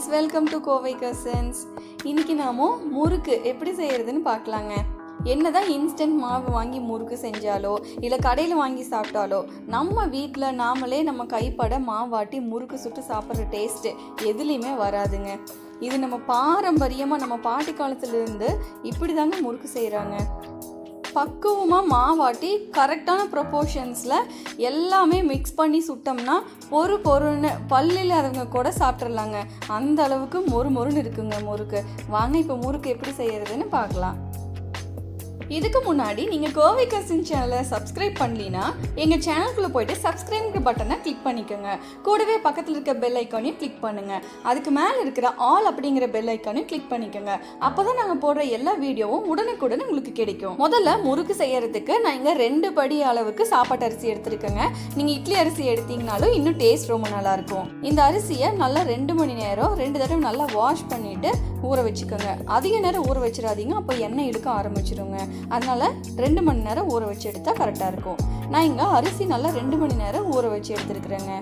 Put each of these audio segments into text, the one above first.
Friends, welcome to Kovai Cousins. இன்றைக்கி நாம முறுக்கு எப்படி செய்கிறதுன்னு பார்க்கலாங்க. என்னதான் இன்ஸ்டன்ட் மாவு வாங்கி முறுக்கு செஞ்சாலோ இல்லை கடையில் வாங்கி சாப்பிட்டாலோ நம்ம வீட்டில் நாமளே நம்ம கைப்பட மாவாட்டி முறுக்கு சுட்டு சாப்பிட்ற டேஸ்ட்டு எதுலேயுமே வராதுங்க. இது நம்ம பாரம்பரியமாக நம்ம பாட்டி காலத்துலேருந்து இப்படி தாங்க முறுக்கு செய்கிறாங்க. பக்குவமாக மாவாட்டி கரெக்டான ப்ரொப்போர்ஷன்ஸில் எல்லாமே மிக்ஸ் பண்ணி சுட்டோம்னா பொறுன்னு பல்லில்லாதவங்க கூட சாப்பிட்றலாங்க. அந்த அளவுக்கு மொறுன்னு இருக்குங்க முறுக்கு. வாங்க இப்போ முறுக்கு எப்படி செய்கிறதுன்னு பார்க்கலாம். இதுக்கு முன்னாடி நீங்கள் கோவை கசின் சேனலை சப்ஸ்கிரைப் பண்ணலினா எங்கள் சேனலுக்குள்ளே போய்ட்டு சப்ஸ்கிரைப் பட்டனை கிளிக் பண்ணிக்கோங்க. கூடவே பக்கத்தில் இருக்க பெல் ஐக்கானையும் கிளிக் பண்ணுங்கள். அதுக்கு மேலே இருக்கிற ஆல் அப்படிங்கிற பெல் ஐக்கானையும் கிளிக் பண்ணிக்கோங்க. அப்போ தான் நாங்கள் போடுற எல்லா வீடியோவும் உடனுக்குடன் உங்களுக்கு கிடைக்கும். முதல்ல முறுக்கு செய்யறதுக்கு நான் இங்கே 2 படி அளவுக்கு சாப்பாட்டு அரிசி எடுத்துருக்கேங்க. நீங்கள் இட்லி அரிசி எடுத்தீங்கனாலும் இன்னும் டேஸ்ட் ரொம்ப நல்லாயிருக்கும். இந்த அரிசியை நல்லா 2 மணி நேரம் 2 தடவை நல்லா வாஷ் பண்ணிவிட்டு ஊற வச்சுக்கோங்க. அதிக நேரம் ஊற வச்சிடாதீங்க, அப்போ எண்ணெய் இழுக்க ஆரம்பிச்சிடுங்க. அதனால 2 மணி நேரம் ஊற வச்சு எடுத்தால் கரெக்டாக இருக்கும். நான் இங்கே அரிசி நல்லா 2 மணி நேரம் ஊற வச்சு எடுத்துருக்குறேங்க.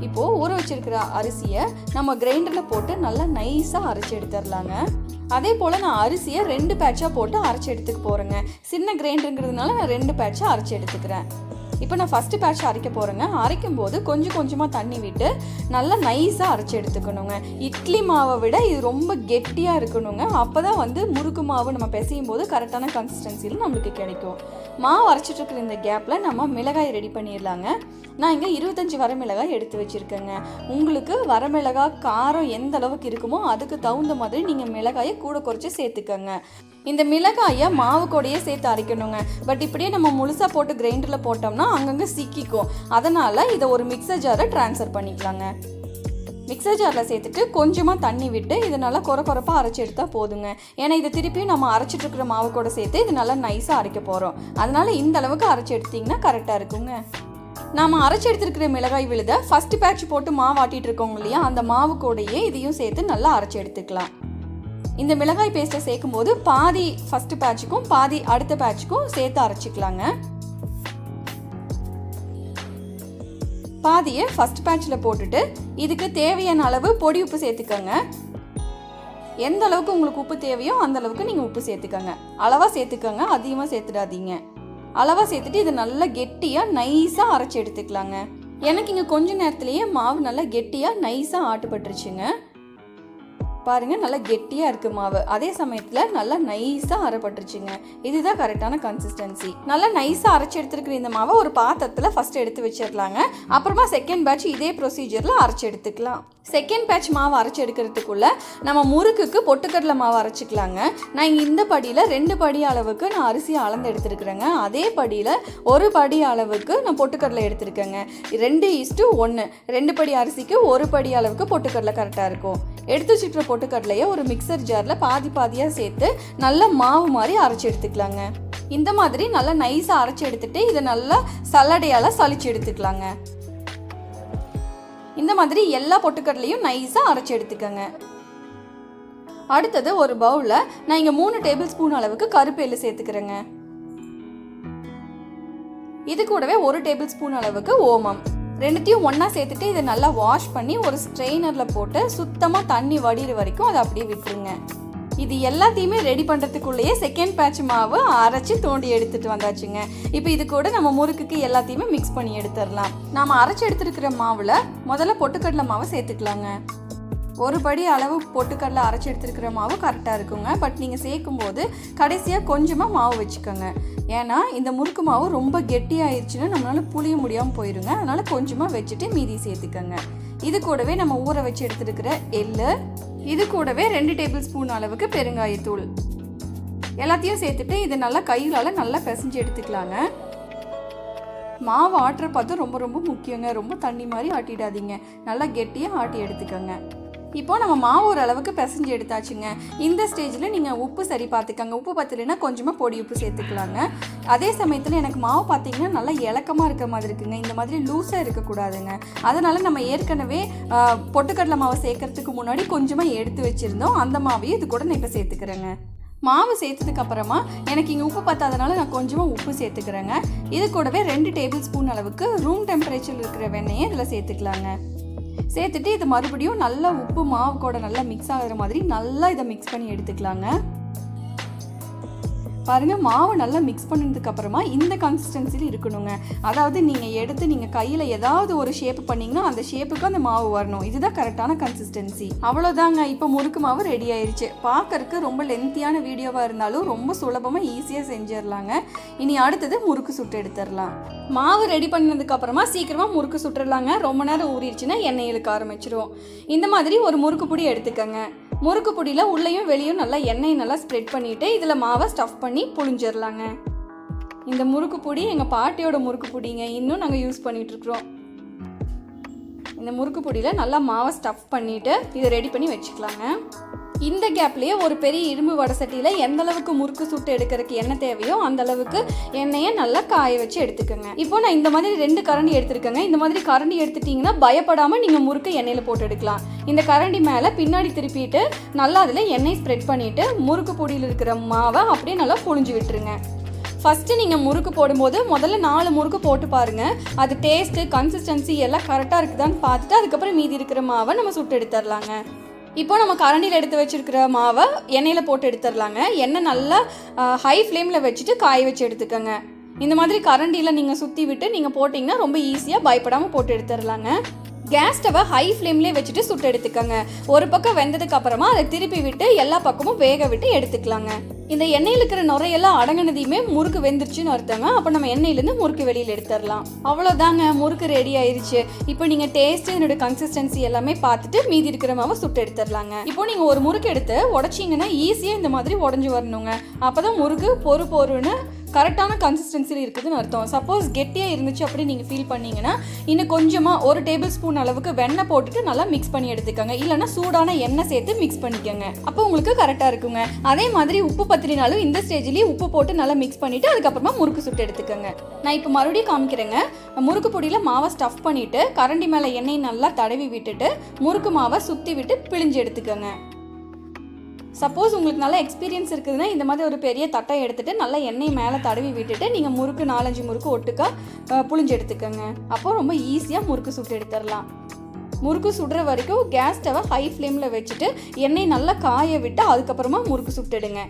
இப்போது ஊற வச்சிருக்கிற அரிசியை நம்ம கிரைண்டரில் போட்டு நல்லா நைஸாக அரைச்சி எடுத்துடலாங்க. அதே போல் நான் அரிசியை 2 பேட்சாக போட்டு அரைச்சி எடுத்துக்க போகிறேங்க. சின்ன கிரைண்டருங்கிறதுனால நான் 2 பேட்சாக அரைச்சி எடுத்துக்கிறேன். இப்போ நான் ஃபஸ்ட்டு பேட்ச் அரைக்க போகிறேங்க. அரைக்கும் போது கொஞ்சமாக தண்ணி விட்டு நல்லா நைஸாக அரைச்சி எடுத்துக்கணுங்க. இட்லி மாவை விட இது ரொம்ப கெட்டியாக இருக்கணுங்க. அப்போ தான் முறுக்கு மாவு நம்ம பிசையும் போது கரெக்டான கன்சிஸ்டன்சியில் நம்மளுக்கு கிடைக்கும். மாவு அரைச்சிட்டு இருக்கிற இந்த கேப்பில் நம்ம மிளகாய் ரெடி பண்ணிடலாங்க. நான் இங்கே 25 வரமிளகாய் எடுத்து வச்சுருக்கேங்க. உங்களுக்கு வரமிளகாய் காரம் எந்த அளவுக்கு இருக்குமோ அதுக்கு தகுந்த மாதிரி நீங்கள் மிளகாயை கூட குறைச்சி சேர்த்துக்கோங்க. இந்த மிளகாயை மாவு கூடயே சேர்த்து அரைக்கணுங்க. பட் இப்படியே நம்ம முழுசாக போட்டு கிரைண்டரில் போட்டோம்னா அங்கங்கே சிக்கிக்கும். அதனால் இதை ஒரு மிக்சர் ஜாரை ட்ரான்ஸ்ஃபர் பண்ணிக்கலாங்க. மிக்சர் ஜாரில் சேர்த்துட்டு கொஞ்சமாக தண்ணி விட்டு இதை நல்லா குறைப்பாக அரைச்சி எடுத்தால் போதுங்க. ஏன்னா இதை திருப்பியும் நம்ம அரைச்சிட்டு இருக்கிற மாவு கூட சேர்த்து இது நல்லா நைஸாக அரைக்க போகிறோம். அதனால் இந்த அளவுக்கு அரைச்சி எடுத்திங்கன்னா கரெக்டாக இருக்குங்க. நாம் அரைச்சி எடுத்துருக்கிற மிளகாய் விழுதை ஃபஸ்ட்டு பேட்ச் போட்டு மாவு ஆட்டிகிட்டு இருக்கோங்க இல்லையா, அந்த மாவு கூடையே இதையும் சேர்த்து நல்லா அரைச்சி எடுத்துக்கலாம். இந்த மிளகாய் பேஸ்ட்டை சேர்க்கும் போது பாதி ஃபஸ்ட்டு பேட்சுக்கும் பாதி அடுத்த பேட்சுக்கும் சேர்த்து அரைச்சிக்கலாங்க. பாதியை ஃபஸ்ட் பேட்சில் போட்டுட்டு இதுக்கு தேவையான அளவு பொடி உப்பு சேர்த்துக்கோங்க. எந்த அளவுக்கு உங்களுக்கு உப்பு தேவையோ அந்த அளவுக்கு நீங்கள் உப்பு சேர்த்துக்கோங்க. அளவாக சேர்த்துக்கோங்க, அதிகமாக சேர்த்துடாதீங்க. அளவாக சேர்த்துட்டு இதை நல்லா கெட்டியாக நைஸாக அரைச்சி எடுத்துக்கலாங்க. எனக்கு இங்கே கொஞ்ச நேரத்துலேயே மாவு நல்லா கெட்டியாக நைஸாக ஆட்டுப்பட்டுருச்சுங்க. பாருங்கள், நல்லா கெட்டியாக இருக்குது மாவு. அதே சமயத்தில் நல்லா நைஸாக அரைப்பட்டுருச்சுங்க. இதுதான் கரெக்டான கன்சிஸ்டன்சி. நல்லா நைஸாக அரைச்சி எடுத்துருக்கிற இந்த மாவை ஒரு பாத்திரத்தில் ஃபஸ்ட்டு எடுத்து வச்சிடலாங்க. அப்புறமா செகண்ட் பேட்ச் இதே ப்ரொசீஜரில் அரைச்சி எடுத்துக்கலாம். செகண்ட் பேட்ச் மாவு அரைச்சி எடுக்கிறதுக்குள்ளே நம்ம முறுக்குக்கு பொட்டுக்கடலை மாவு அரைச்சிக்கலாங்க. நான் இங்கே இந்த படியில் 2 படி அளவுக்கு நான் அரிசியை அளந்து எடுத்துருக்குறேங்க. அதே படியில் 1 படி அளவுக்கு நான் பொட்டுக்கடலை எடுத்துருக்கேங்க. 2:1. 2 படி அரிசிக்கு 1 படி அளவுக்கு பொட்டுக்கடலை கரெக்டாக இருக்கும். எடுத்து வச்சுக்கிற பொட்டுக்கடலையை ஒரு மிக்சர் ஜாரில் பாதியாக சேர்த்து நல்லா மாவு மாதிரி அரைச்சி எடுத்துக்கலாங்க. இந்த மாதிரி நல்லா நைஸாக அரைச்சி எடுத்துகிட்டு இதை நல்லா சல்லடையால் சலிச்சு எடுத்துக்கலாங்க. இந்த மாதிரி எல்லா பொட்டுக்கடலையும் நைஸாக அரைச்சி எடுத்துக்கோங்க. அடுத்தது ஒரு பவுலில் நான் இங்கே 3 டேபிள் ஸ்பூன் அளவுக்கு கருப்பு எள்ளு சேர்த்துக்கிறேங்க. இது கூடவே 1 டேபிள் ஸ்பூன் அளவுக்கு ஓமம். ரெண்டுத்தையும் ஒன்றா சேர்த்துட்டு இதை நல்லா வாஷ் பண்ணி ஒரு ஸ்ட்ரெயினரில் போட்டு சுத்தமாக தண்ணி வடிகிற வரைக்கும் அதை அப்படியே விட்டுருங்க. இது எல்லாத்தையுமே ரெடி பண்ணுறதுக்குள்ளேயே செகண்ட் பேட்ச் மாவு அரைச்சி தோண்டி எடுத்துகிட்டு வந்தாச்சுங்க. இப்போ இது கூட நம்ம முறுக்குக்கு எல்லாத்தையுமே மிக்ஸ் பண்ணி எடுத்துடலாம். நாம் அரைச்சி எடுத்துருக்கிற மாவில் முதல்ல பொட்டுக்கடலை மாவை சேர்த்துக்கலாங்க. 1 படி அளவு பொட்டுக்கடலை அரைச்சி எடுத்துருக்கிற மாவு கரெக்டாக இருக்குங்க. பட் நீங்கள் சேர்க்கும் போது கடைசியாக கொஞ்சமாக மாவு வச்சுக்கோங்க. ஏன்னா இந்த முறுக்கு மாவு ரொம்ப கெட்டியாகிடுச்சுன்னா நம்மளால் புளிய முடியாமல் போயிடுங்க. அதனால் கொஞ்சமாக வச்சுட்டு மீதி சேர்த்துக்கோங்க. இது கூடவே நம்ம ஊற வச்சு எடுத்துருக்கிற எள்ளு, இது கூடவே 2 டேபிள் ஸ்பூன் அளவுக்கு பெருங்காயத்தூள் எல்லாத்தையும் சேர்த்துட்டு இதை நல்லா கைகளால் நல்லா பிசைஞ்சு எடுத்துக்கலாங்க. மாவு ஆட்டுற பார்த்து ரொம்ப முக்கியங்க. ரொம்ப தண்ணி மாதிரி ஆட்டிடாதீங்க, நல்லா கெட்டியாக ஆட்டி எடுத்துக்கோங்க. இப்போ நம்ம மாவு ஒரு அளவுக்கு பிசைஞ்சு எடுத்தாச்சுங்க. இந்த ஸ்டேஜில் நீங்கள் உப்பு சரி பார்த்துக்கோங்க. உப்பு பத்தலைன்னா கொஞ்சமாக பொடி உப்பு சேர்த்துக்கலாங்க. அதே சமயத்தில் எனக்கு மாவு பார்த்தீங்கன்னா நல்லா இலக்கமாக இருக்கிற மாதிரி இருக்குங்க. இந்த மாதிரி லூஸாக இருக்கக்கூடாதுங்க. அதனால் நம்ம ஏற்கனவே பொட்டுக்கடலை மாவை சேர்க்கறதுக்கு முன்னாடி கொஞ்சமாக எடுத்து வச்சுருந்தோம். அந்த மாவையும் இது கூட நான் இப்போ சேர்த்துக்கிறேங்க. மாவு சேர்த்ததுக்கு அப்புறமா எனக்கு இங்கே உப்பு பத்தாதனால நான் கொஞ்சமாக உப்பு சேர்த்துக்கிறேங்க. இது கூடவே 2 டேபிள் ஸ்பூன் அளவுக்கு ரூம் டெம்பரேச்சரில் இருக்கிற வெண்ணெயை இதில் சேர்த்துக்கலாங்க. சேர்த்துட்டு இது மறுபடியும் நல்லா உப்பு மாவு கூட நல்லா மிக்ஸ் ஆகிற மாதிரி நல்லா இதை மிக்ஸ் பண்ணி எடுத்துக்கலாங்க. பாருங்கள், மாவு நல்லா மிக்ஸ் பண்ணதுக்கு அப்புறமா இந்த கன்சிஸ்டன்சியில் இருக்கணுங்க. அதாவது நீங்கள் எடுத்து நீங்கள் கையில் ஏதாவது ஒரு ஷேப் பண்ணிங்கன்னா அந்த ஷேப்புக்கு அந்த மாவு வரணும். இதுதான் கரெக்டான கன்சிஸ்டன்சி. அவ்வளோதாங்க. இப்போ முறுக்கு மாவு ரெடி ஆயிடுச்சு. பார்க்கறதுக்கு ரொம்ப லென்த்தியான வீடியோவாக இருந்தாலும் ரொம்ப சுலபமாக ஈஸியாக செஞ்சிடலாங்க. இனி அடுத்தது முறுக்கு சுட்டு எடுத்துடலாம். மாவு ரெடி பண்ணதுக்கு அப்புறமா சீக்கிரமாக முறுக்கு சுட்டுடலாங்க. ரொம்ப நேரம் ஊறிடுச்சுன்னா எண்ணெய் இழுக்க ஆரம்பிச்சிடும். இந்த மாதிரி ஒரு முறுக்கு பொடி எடுத்துக்கங்க. முறுக்கு பொடியில் உள்ளேயும் வெளியும் நல்லா எண்ணெய் நல்லா ஸ்ப்ரெட் பண்ணிவிட்டு இதில் மாவை ஸ்டஃப் பண்ணி புழிஞ்சிடலாங்க. இந்த முறுக்கு பொடி எங்கள் பாட்டியோட முறுக்கு பொடிங்க, இன்னும் நாங்கள் யூஸ் பண்ணிகிட்ருக்குறோம். இந்த முறுக்கு பொடியில் நல்லா மாவை ஸ்டஃப் பண்ணிவிட்டு இதை ரெடி பண்ணி வச்சுக்கலாங்க. இந்த கேப்லேயே ஒரு பெரிய இரும்பு வடை சட்டியில் எந்த அளவுக்கு முறுக்கு சுட்டு எடுக்கிறதுக்கு எண்ணெய் தேவையோ அந்த அளவுக்கு எண்ணெயை நல்லா காய வச்சு எடுத்துக்கோங்க. இப்போ நான் இந்த மாதிரி 2 கரண்டி எடுத்துருக்கேங்க. இந்த மாதிரி கரண்டி எடுத்துட்டிங்கன்னா பயப்படாமல் நீங்கள் முறுக்கு எண்ணெயில் போட்டு எடுக்கலாம். இந்த கரண்டி மேலே பின்னாடி திருப்பிட்டு நல்லா அதில் எண்ணெய் ஸ்ப்ரெட் பண்ணிவிட்டு முறுக்கு பொடியில் இருக்கிற மாவை அப்படியே நல்லா புழிஞ்சு விட்டுருங்க. ஃபஸ்ட்டு நீங்கள் முறுக்கு போடும்போது முதல்ல 4 முறுக்கு போட்டு பாருங்கள். அது டேஸ்ட்டு கன்சிஸ்டன்சி எல்லாம் கரெக்டாக இருக்குதான்னு பார்த்துட்டு அதுக்கப்புறம் மீதி இருக்கிற மாவை நம்ம சுட்டு எடுத்துடலாங்க. இப்போ நம்ம கரண்டியில் எடுத்து வச்சுருக்கிற மாவை எண்ணெயில் போட்டு எடுத்துடலாங்க. எண்ணெய் நல்லா ஹை ஃப்ளேமில் வச்சுட்டு காய வச்சு எடுத்துக்கோங்க. இந்த மாதிரி கரண்டியில் நீங்கள் சுற்றி விட்டு நீங்கள் போட்டிங்கன்னா ரொம்ப ஈஸியாக பயப்படாமல் போட்டு எடுத்துடலாங்க. கேஸ் ஸ்டவை ஹை ஃப்ளேம்லேயே வச்சுட்டு சுட்டு எடுத்துக்கோங்க. ஒரு பக்கம் வெந்ததுக்கு அப்புறமா அதை திருப்பி விட்டு எல்லா பக்கமும் வேக விட்டு எடுத்துக்கலாங்க. இந்த எண்ணெயில் இருக்கிற நுரையெல்லாம் அடங்கினதையுமே முறுக்கு வெந்துருச்சுன்னு அர்த்தங்க. அப்போ நம்ம எண்ணெயிலேருந்து முறுக்கு வெளியில் எடுத்துடலாம். அவ்வளோதாங்க, முறுக்கு ரெடி ஆயிடுச்சு. இப்போ நீங்கள் டேஸ்ட்டு என்னோட கன்சிஸ்டன்சி எல்லாமே பார்த்துட்டு மீதி இருக்கிற மாவை சுட்டு எடுத்துடலாங்க. இப்போ நீங்கள் ஒரு முறுக்கு எடுத்து உடச்சிங்கன்னா ஈஸியாக இந்த மாதிரி உடஞ்சி வரணுங்க. அப்போ தான் முறுக்கு பொறுன்னு கரெக்டான கன்சிஸ்டன்சியில் இருக்குதுன்னு அர்த்தம். சப்போஸ் கெட்டியாக இருந்துச்சு அப்படி நீங்கள் ஃபீல் பண்ணிங்கன்னா இன்னும் கொஞ்சமாக 1 டேபிள் ஸ்பூன் அளவுக்கு வெண்ணெய் போட்டுட்டு நல்லா மிக்ஸ் பண்ணி எடுத்துக்கோங்க. இல்லைனா சூடான எண்ணெய் சேர்த்து மிக்ஸ் பண்ணிக்கோங்க. அப்போ உங்களுக்கு கரெக்டாக இருக்குங்க. அதே மாதிரி உப்பு பத்திரினாலும் இந்த ஸ்டேஜ்லேயே உப்பு போட்டு நல்லா மிக்ஸ் பண்ணிவிட்டு அதுக்கப்புறமா முறுக்கு சுட்டு எடுத்துக்கோங்க. நான் இப்போ மறுபடியும் காமிக்கிறேங்க. முறுக்கு பொடியில் மாவை ஸ்டஃப் பண்ணிவிட்டு கரண்டி மேலே எண்ணெய் நல்லா தடவி விட்டுட்டு முறுக்கு மாவை சுற்றி விட்டு பிழிஞ்சு எடுத்துக்கோங்க. சப்போஸ் உங்களுக்கு நல்லா எக்ஸ்பீரியன்ஸ் இருக்குதுன்னா இந்த மாதிரி ஒரு பெரிய தட்டை எடுத்துகிட்டு நல்லா எண்ணெய் மேலே தடவி விட்டுட்டு நீங்கள் முறுக்கு 4-5 முறுக்கு ஒட்டுக்கா புழிஞ்சு எடுத்துக்கோங்க. அப்போ ரொம்ப ஈஸியாக முறுக்கு சுட்டு எடுத்துடலாம். முறுக்கு சுடுற வரைக்கும் கேஸ் ஸ்டவை ஹை ஃப்ளேமில் வச்சுட்டு எண்ணெய் நல்லா காய விட்டு அதுக்கப்புறமா முறுக்கு சுட்டுடுங்க.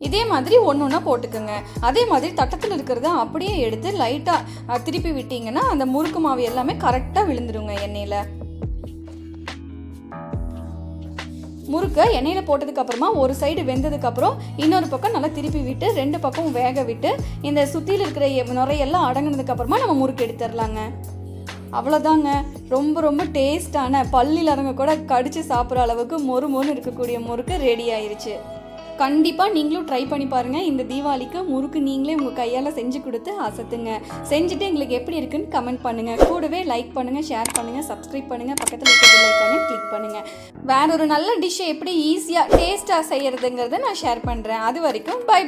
இதே மாதிரி ஒன்று போட்டுக்கோங்க. அதே மாதிரி தட்டத்தில் இருக்கிறத அப்படியே எடுத்து லைட்டாக திருப்பி விட்டிங்கன்னா அந்த முறுக்கு மாவு எல்லாமே கரெக்டாக விழுந்துடுங்க எண்ணெயில். முறுக்கை எண்ணெயில் போட்டதுக்கப்புறமா ஒரு சைடு வெந்ததுக்கப்புறம் இன்னொரு பக்கம் நல்லா திருப்பி விட்டு 2 பக்கம் வேக விட்டு இந்த சுற்றியில் இருக்கிற நுரையெல்லாம் அடங்கினதுக்கப்புறமா நம்ம முறுக்கு எடுத்துடலாங்க. அவ்வளோதாங்க, ரொம்ப டேஸ்டான பல்லில் இறங்க கூட கடிச்சு சாப்பிட்ற அளவுக்கு மொறுன்னு இருக்கக்கூடிய முறுக்கு ரெடி ஆயிடுச்சு. கண்டிப்பாக நீங்களும் ட்ரை பண்ணி பாருங்கள். இந்த தீபாவளிக்கு முறுக்கு நீங்களே உங்கள் கையால் செஞ்சு கொடுத்து அசத்துங்க. செஞ்சுட்டு எங்களுக்கு எப்படி இருக்குன்னு கமெண்ட் பண்ணுங்கள். கூடவே லைக் பண்ணுங்கள், ஷேர் பண்ணுங்கள், சப்ஸ்கிரைப் பண்ணுங்கள், பக்கத்தில் இருக்க பெல் ஐகானை கிளிக் பண்ணுங்கள். வேற ஒரு நல்ல டிஷ்ஷை எப்படி ஈஸியாக டேஸ்ட்டாக செய்கிறதுங்கிறத நான் ஷேர் பண்ணுறேன். அது வரைக்கும் பை.